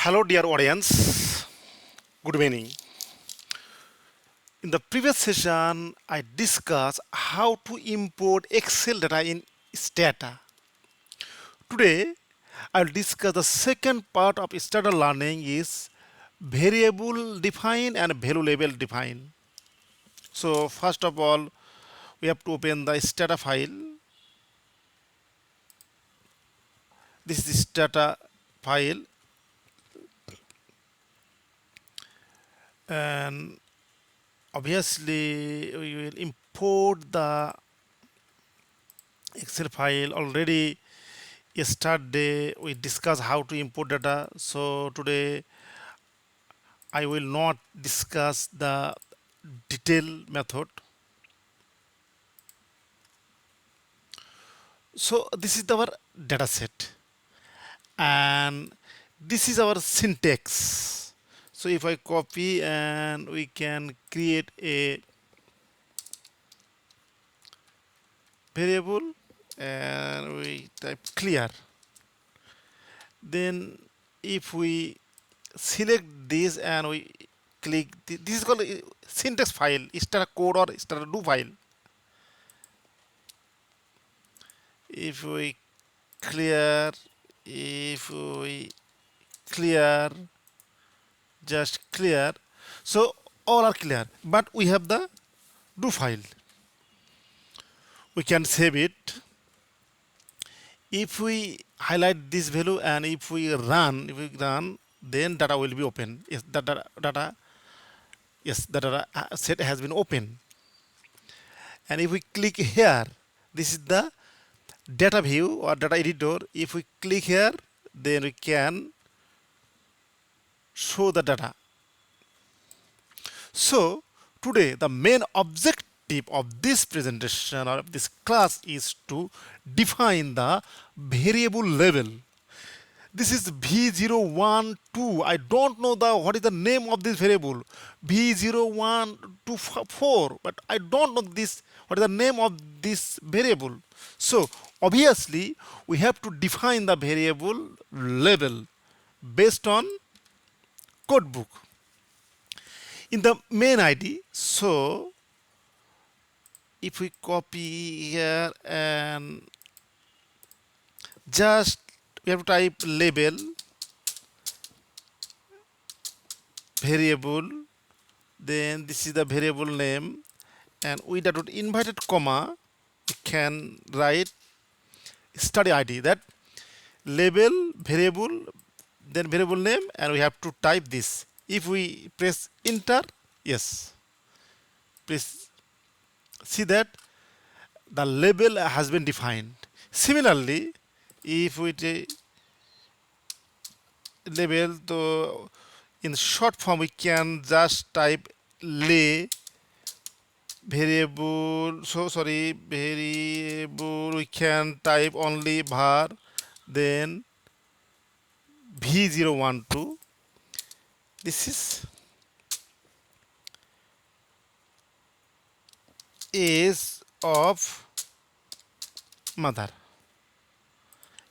Hello, dear audience. Good evening. In the previous session, I discussed how to import Excel data in STATA. Today, I'll discuss the second part of STATA learning is variable define and value label define. So, first of all, we have to open the STATA file. This is the STATA file, and obviously we will import the Excel file. Already yesterday we discussed how to import data, so today I will not discuss the detailed method. So this is our data set, and this is our syntax. So if I copy, and we can create a variable and we type clear. Then if we select this and we click, this is called a syntax file, start code or start do file. If we clear, if we clear, just clear, so all are clear, but we have the do file. We can save it. If we highlight this value and if we run, then data will be open. Yes, the data yes, the data set has been open. And if we click here, this is the data view or data editor. If we click here, then we can show the data. So today the main objective of this presentation or of this class is to define the variable level. This is V012. I don't know what is the name of this variable. V0124, but I don't know what is the name of this variable. So obviously we have to define the variable level based on codebook in the main ID. So if we copy here and just we have to type label variable, then this is the variable name, and with that inverted comma we can write study ID, that label variable, then variable name, and we have to type this. If we press enter, yes, please see that the label has been defined. Similarly, if we take label, so in short form we can just type lay variable, so sorry, variable, we can type only var, then V012. This is age of mother.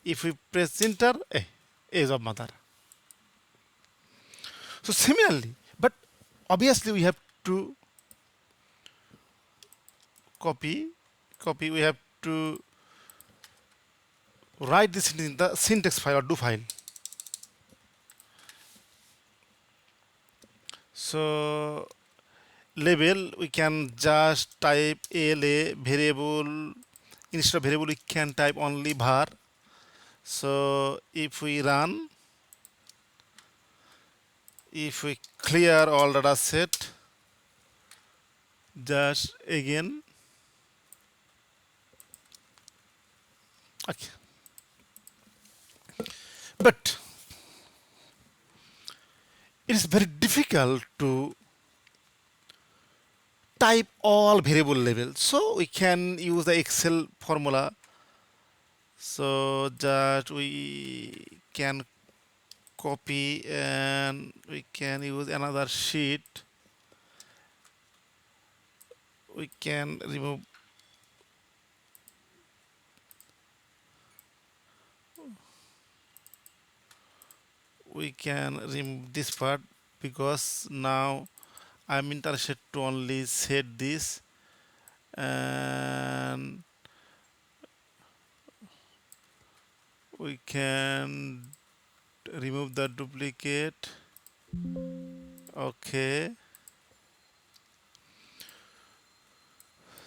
If we press enter, age of mother. So similarly, but obviously we have to copy, we have to write this in the syntax file or do file. So label, we can just type la variable, instead of variable we can type only var. So if we run, if we clear all data set, just again, okay. But it is very difficult to type all variable labels, so we can use the Excel formula. So that we can copy and we can use another sheet. We can remove we can remove this part because now I'm interested to only set this, and we can remove the duplicate. Okay,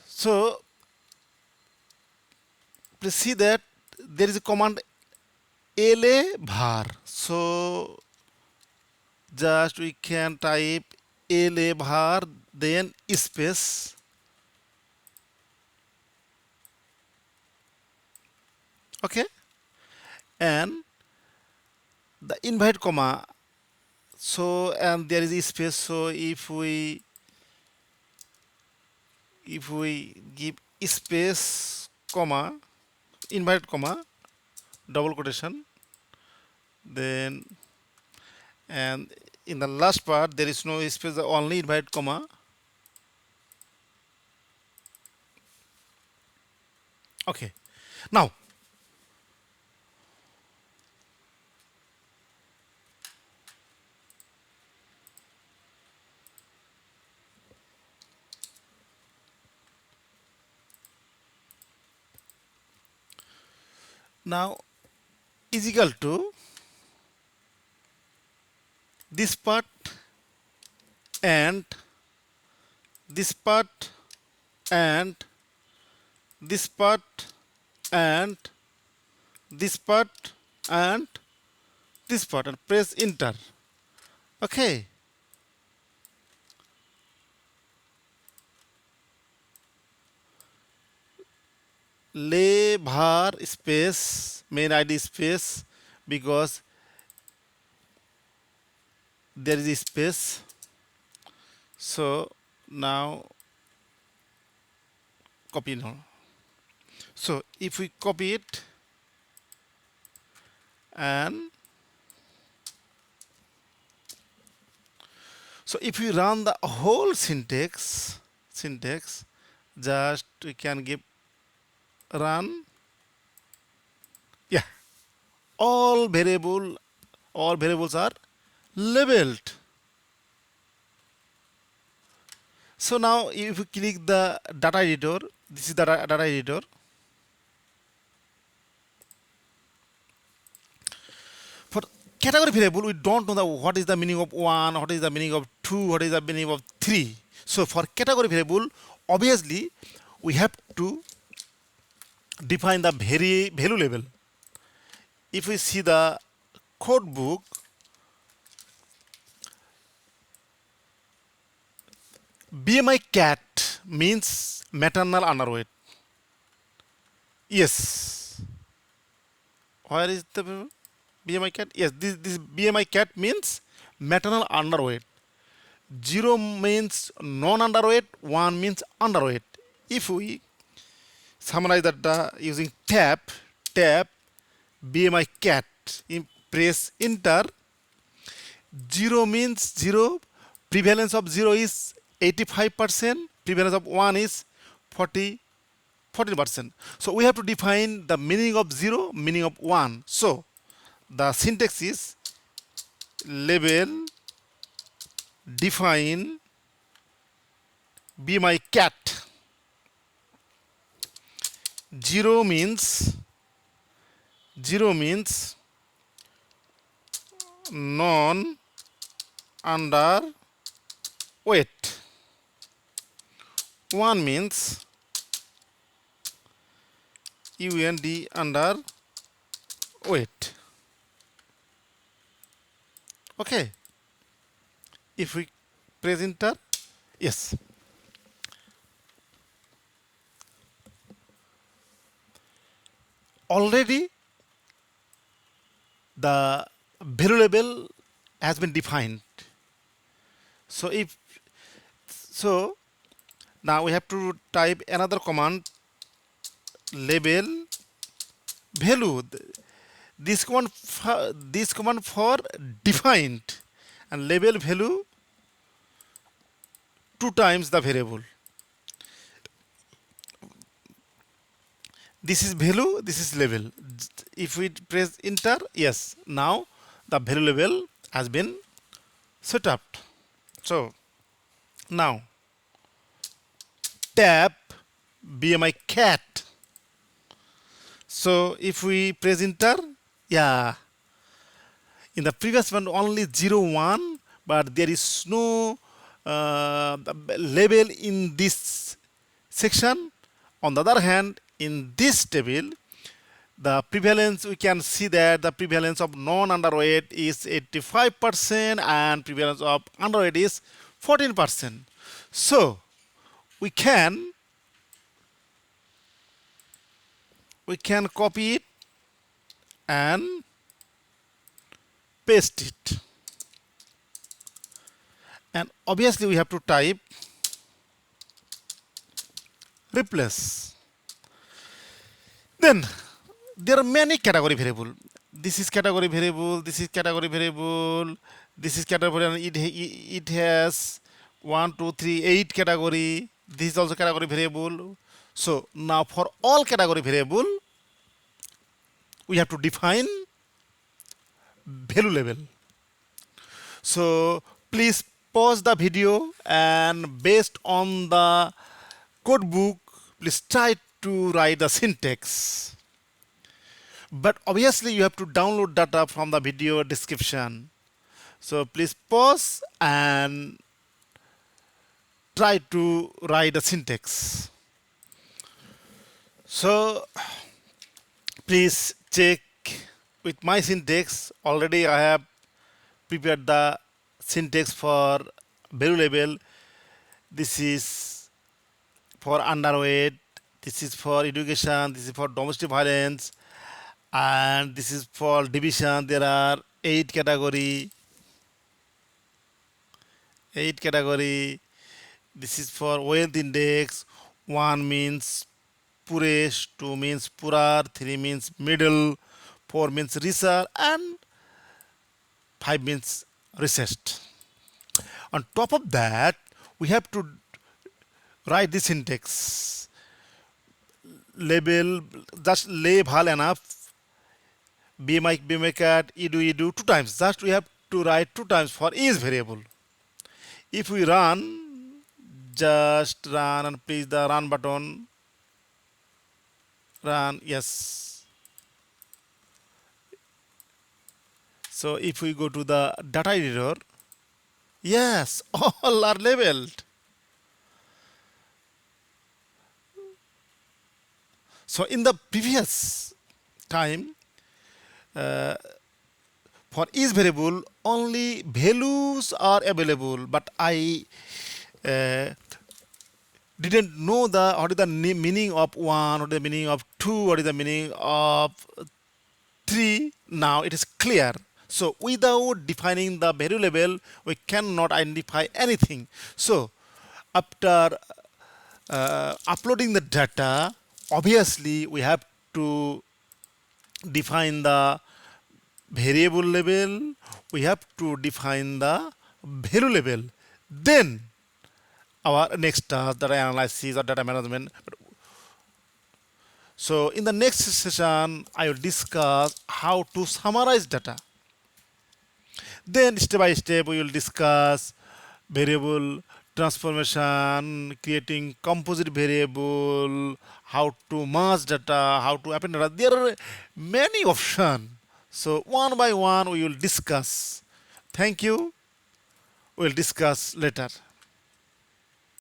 so please see that there is a command la var. So just we can type la var, then space, okay, and the invite comma. So and there is a space. So if we give space comma invite comma double quotation, then and in the last part there is no space, only invite comma. Okay, now now is equal to this part and this part and this part and this part and this part, and press enter. Okay, lay var space main id space, because there is a space. So now copy now. So if we copy it and so if we run the whole syntax, just we can give run. Yeah, all variables are labeled. So now if you click the data editor, this is the data editor. For category variable, we don't know what is the meaning of 1, what is the meaning of 2, what is the meaning of 3. So for category variable, obviously we have to define the value label. If we see the code book, BMI cat means maternal underweight. Yes. Where is the BMI cat? Yes, this BMI cat means maternal underweight. 0 means non-underweight, 1 means underweight. If we summarize that using tab BMI cat, press enter. 0 means 0, prevalence of 0 is 85%, prevalence of 1 is 14%. So we have to define the meaning of 0, meaning of 1. So the syntax is label define BMI cat. 0 means non underweight. 1 means UND underweight. Okay. If we press enter, yes. Already the value label has been defined. So now we have to type another command, label value. This command for defined, and label value 2 times the variable. This is value, this is label. If we press enter, yes, now the value label has been set up. So now tab BMI cat. So if we press enter, yeah, in the previous one only 0, 1, but there is no label in this section. On the other hand, in this table, the prevalence, we can see that the prevalence of non-underweight is 85% and prevalence of underweight is 14%. So we can copy it and paste it. And obviously we have to type replace. Then there are many category variable. This is category variable, this is category variable, this is category, and it has 1, 2, 3, 8 category. This is also category variable. So now for all category variable, we have to define value label. So please pause the video and based on the code book, please try to write the syntax. But obviously you have to download data from the video description. So please pause and try to write the syntax. So please check with my syntax. Already I have prepared the syntax for value label. This is for underweight, this is for education, this is for domestic violence, and this is for division. There are 8 category. This is for wealth index. 1 means poorest, 2 means poorer, 3 means middle, 4 means richer, and 5 means richest. On top of that, we have to write the syntax. Label, just label enough. BMI cat, edu 2 times. Just we have to write 2 times for each variable. If we run, just run and press the run button. Run, yes. So if we go to the data editor, yes, all are labeled. So in the previous time, for each variable only values are available, but I didn't know what is the meaning of 1, what is the meaning of 2, what is the meaning of 3. Now it is clear. So without defining the value label, we cannot identify anything. So after uploading the data, obviously we have to define the variable label, we have to define the value label. Then our next task, data analysis or data management. So in the next session, I will discuss how to summarize data. Then step by step, we will discuss variable transformation, creating composite variable, how to merge data, how to append data. There are many options. So one by one, we will discuss. Thank you. We will discuss later.